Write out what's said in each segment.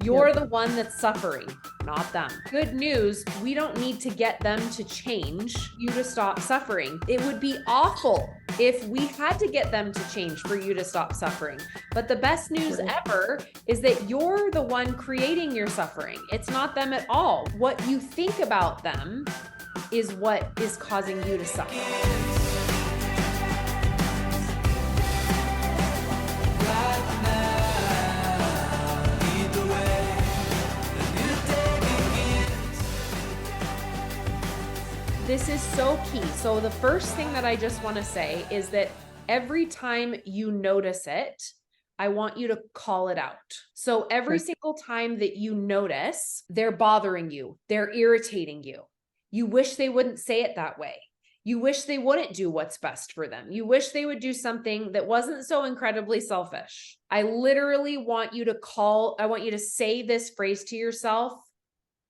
You're the one that's suffering, not them. Good news, we don't need to get them to change you to stop suffering. It would be awful if we had to get them to change for you to stop suffering. But the best news ever is that you're the one creating your suffering. It's not them at all. What you think about them is what is causing you to suffer. This is so key. So the first thing that I just want to say is that every time you notice it, I want you to call it out. So every single time that you notice they're bothering you, they're irritating you, you wish they wouldn't say it that way. You wish they wouldn't do what's best for them. You wish they would do something that wasn't so incredibly selfish. I literally want you to say this phrase to yourself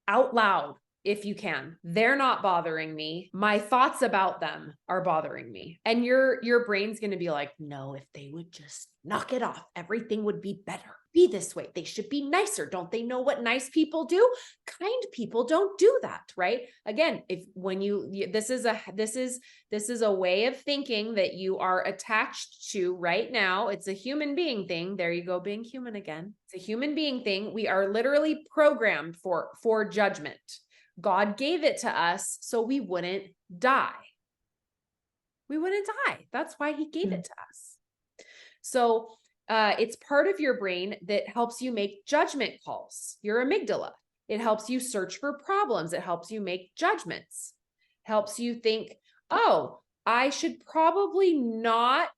out loud. If you can. They're not bothering me. My thoughts about them are bothering me. And your brain's going to be like, no, if they would just knock it off, everything would be better. Be this way. They should be nicer. Don't they know what nice people do? Kind people don't do that, right? Again, this is a way of thinking that you are attached to right now. It's a human being thing. There you go, being human again. It's a human being thing. We are literally programmed for judgment. God gave it to us so we wouldn't die. We wouldn't die. That's why he gave it to us. So it's part of your brain that helps you make judgment calls, your amygdala. It helps you search for problems. It helps you make judgments. Helps you think, oh, I should probably not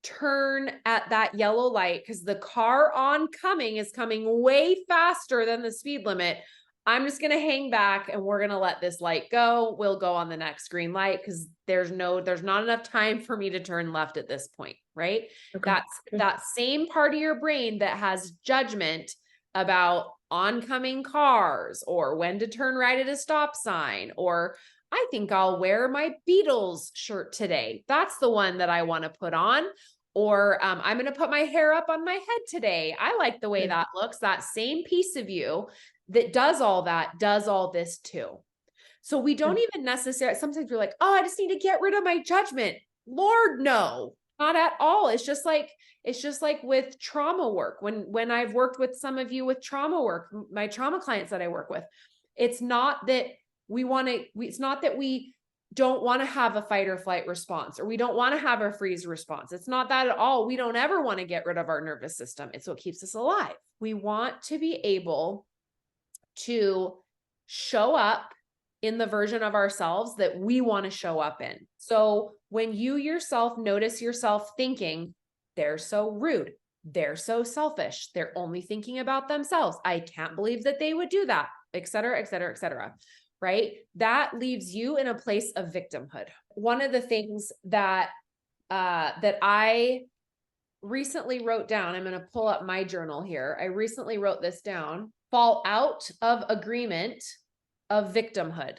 turn at that yellow light because the car oncoming is coming way faster than the speed limit. I'm just going to hang back and we're going to let this light go. We'll go on the next green light because there's not enough time for me to turn left at this point, right? That's that same part of your brain that has judgment about oncoming cars or when to turn right at a stop sign, or I think I'll wear my Beatles shirt today. That's the one that I want to put on. Or I'm going to put my hair up on my head today. I like the way that looks. That same piece of you that does all that, does all this too. So we don't even necessarily, sometimes we're like, oh, I just need to get rid of my judgment. Lord, no, not at all. It's just like with trauma work. When I've worked with some of you with trauma work, my trauma clients that I work with, it's not that it's not that we don't want to have a fight or flight response, or we don't want to have a freeze response. It's not that at all. We don't ever want to get rid of our nervous system. It's what keeps us alive. We want to be able to show up in the version of ourselves that we want to show up in. So when you yourself notice yourself thinking, they're so rude, they're so selfish, they're only thinking about themselves, I can't believe that they would do that, et cetera, et cetera, et cetera, right? That leaves you in a place of victimhood. One of the things that I recently wrote down, I'm going to pull up my journal here. I recently wrote this down. Fall out of agreement of victimhood.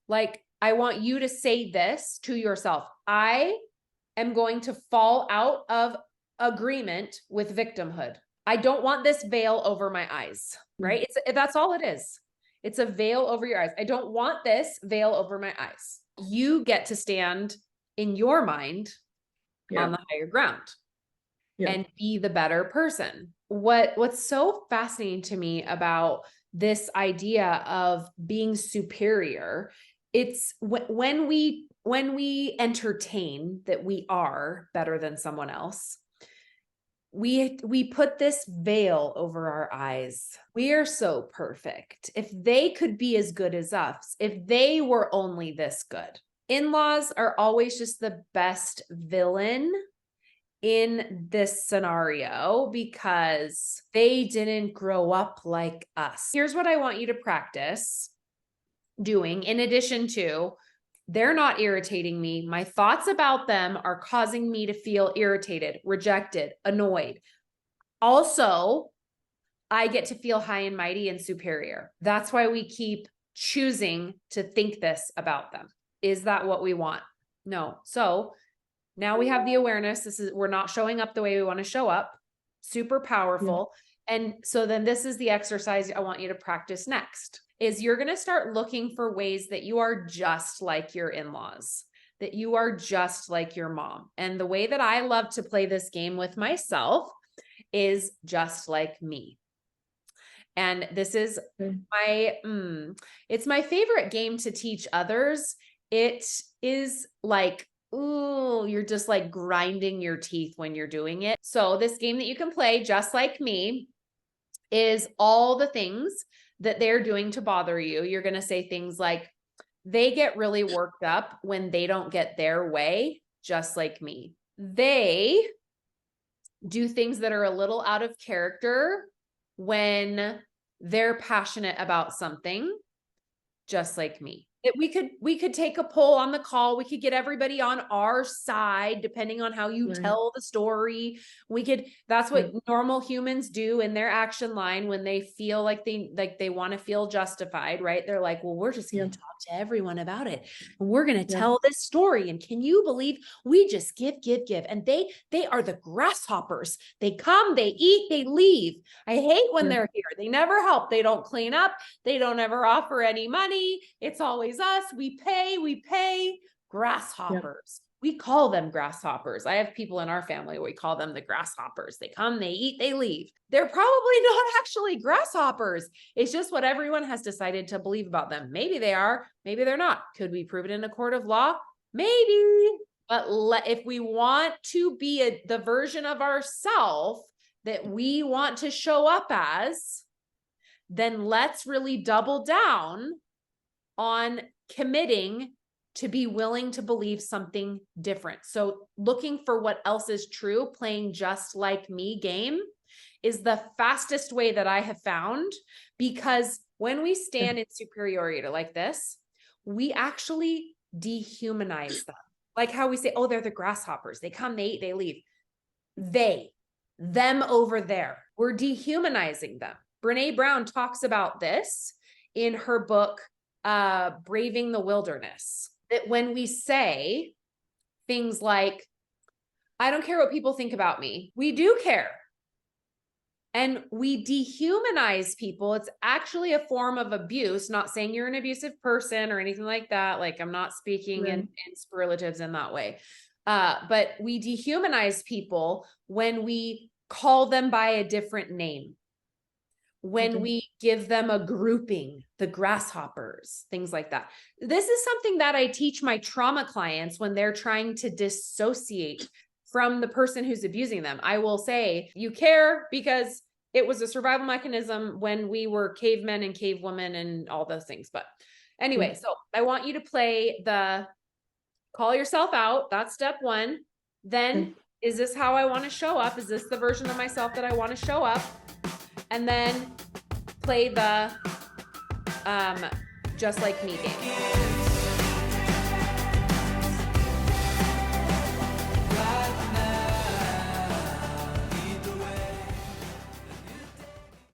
Like, I want you to say this to yourself. I am going to fall out of agreement with victimhood. I don't want this veil over my eyes, right? That's all it is. It's a veil over your eyes. I don't want this veil over my eyes. You get to stand in your mind on the higher ground and be the better person. What's so fascinating to me about this idea of being superior, it's when we entertain that we are better than someone else, we put this veil over our eyes. We are so perfect. If they could be as good as us, if they were only this good. In-laws are always just the best villain in this scenario because they didn't grow up like us. Here's what I want you to practice doing in addition to, they're not irritating me. My thoughts about them are causing me to feel irritated, rejected, annoyed. Also, I get to feel high and mighty and superior. That's why we keep choosing to think this about them. Is that what we want? No. So now we have the awareness. We're not showing up the way we want to show up. Super powerful. And so then this is the exercise I want you to practice next, is you're going to start looking for ways that you are just like your in-laws, that you are just like your mom. And the way that I love to play this game with myself is just like me. And this is it's my favorite game to teach others. It is like, ooh, you're just like grinding your teeth when you're doing it. So this game that you can play just like me is all the things that they're doing to bother you. You're going to say things like, they get really worked up when they don't get their way, just like me. They do things that are a little out of character when they're passionate about something, just like me. We could take a poll on the call. We could get everybody on our side, depending on how you tell the story. That's what normal humans do in their action line when they feel like they want to feel justified, right? They're like, well, we're just going to talk to everyone about it. And we're going to tell this story. And can you believe we just give. And they are the grasshoppers. They come, they eat, they leave. I hate when they're here. They never help. They don't clean up. They don't ever offer any money. It's always us. We pay grasshoppers. We call them grasshoppers. I have people in our family, we call them the grasshoppers. They come, they eat, they leave. They're probably not actually grasshoppers. It's just what everyone has decided to believe about them. Maybe they are, maybe they're not. Could we prove it in a court of law? Maybe. But if we want to be the version of ourselves that we want to show up as, then let's really double down on committing to be willing to believe something different. So looking for what else is true, playing just like me game is the fastest way that I have found, because when we stand in superiority like this, we actually dehumanize them. Like how we say, oh, they're the grasshoppers. They come, they eat, they leave. Them over there. We're dehumanizing them. Brene Brown talks about this in her book, Braving the Wilderness, that when we say things like, I don't care what people think about me, we do care. And we dehumanize people. It's actually a form of abuse, not saying you're an abusive person or anything like that. Like, I'm not speaking in superlatives in that way. But we dehumanize people when we call them by a different name, when we give them a grouping, the grasshoppers, things like that. This is something that I teach my trauma clients when they're trying to dissociate from the person who's abusing them. I will say, you care because it was a survival mechanism when we were cavemen and cavewomen and all those things. But anyway, so I want you to play the call yourself out. That's step one. Then, is this how I want to show up? Is this the version of myself that I want to show up? And then play the just like me game.